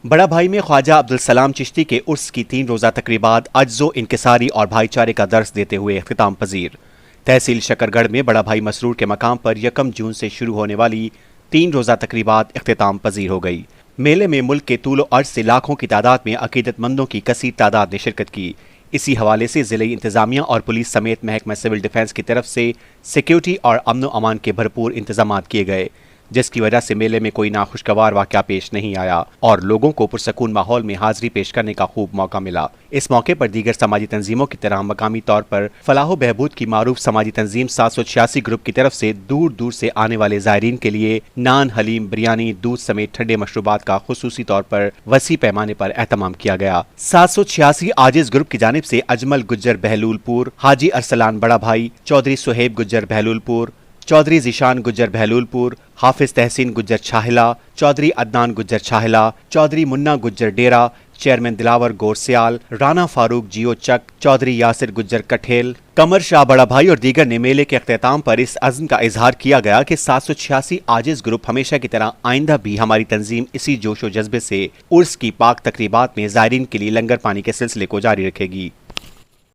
بڑا بھائی میں خواجہ عبدالسلام چشتی کے عرس کی 3 روزہ تقریبات عجز و انکساری اور بھائی چارے کا درس دیتے ہوئے اختتام پذیر۔ تحصیل شکرگڑھ میں بڑا بھائی مسرور کے مقام پر 1 جون سے شروع ہونے والی 3 روزہ تقریبات اختتام پذیر ہو گئی۔ میلے میں ملک کے طول و عرض سے لاکھوں کی تعداد میں عقیدت مندوں کی کثیر تعداد نے شرکت کی۔ اسی حوالے سے ضلعی انتظامیہ اور پولیس سمیت محکمہ سول ڈیفنس کی طرف سے سیکیورٹی اور امن و امان کے بھرپور انتظامات کیے گئے، جس کی وجہ سے میلے میں کوئی ناخوشگوار واقعہ پیش نہیں آیا اور لوگوں کو پرسکون ماحول میں حاضری پیش کرنے کا خوب موقع ملا۔ اس موقع پر دیگر سماجی تنظیموں کی طرح مقامی طور پر فلاح و بہبود کی معروف سماجی تنظیم 786 گروپ کی طرف سے دور دور سے آنے والے زائرین کے لیے نان، حلیم، بریانی، دودھ سمیت ٹھنڈے مشروبات کا خصوصی طور پر وسیع پیمانے پر اہتمام کیا گیا۔ 786 عاجز گروپ کی جانب سے اجمل گجر بہلول پور، حاجی ارسلان بڑا بھائی، چودھری سہیب گجر بہلول پور، چودھری ذیشان گجر بہلول پور، حافظ تحسین گجر چھاہلا، چودھری عدنان گجر چھاہلا، چودھری منا گجر ڈیرہ، چیئرمین دلاور گورسیال، رانا فاروق جیو چک، چودھری یاسر گجر کٹھیل، قمر شاہ بڑا بھائی اور دیگر نے میلے کے اختتام پر اس عزم کا اظہار کیا گیا کہ 786 عاجز گروپ ہمیشہ کی طرح آئندہ بھی ہماری تنظیم اسی جوش و جذبے سے عرس کی پاک تقریبات میں زائرین کے لیے لنگر پانی کے سلسلے کو جاری رکھے گی۔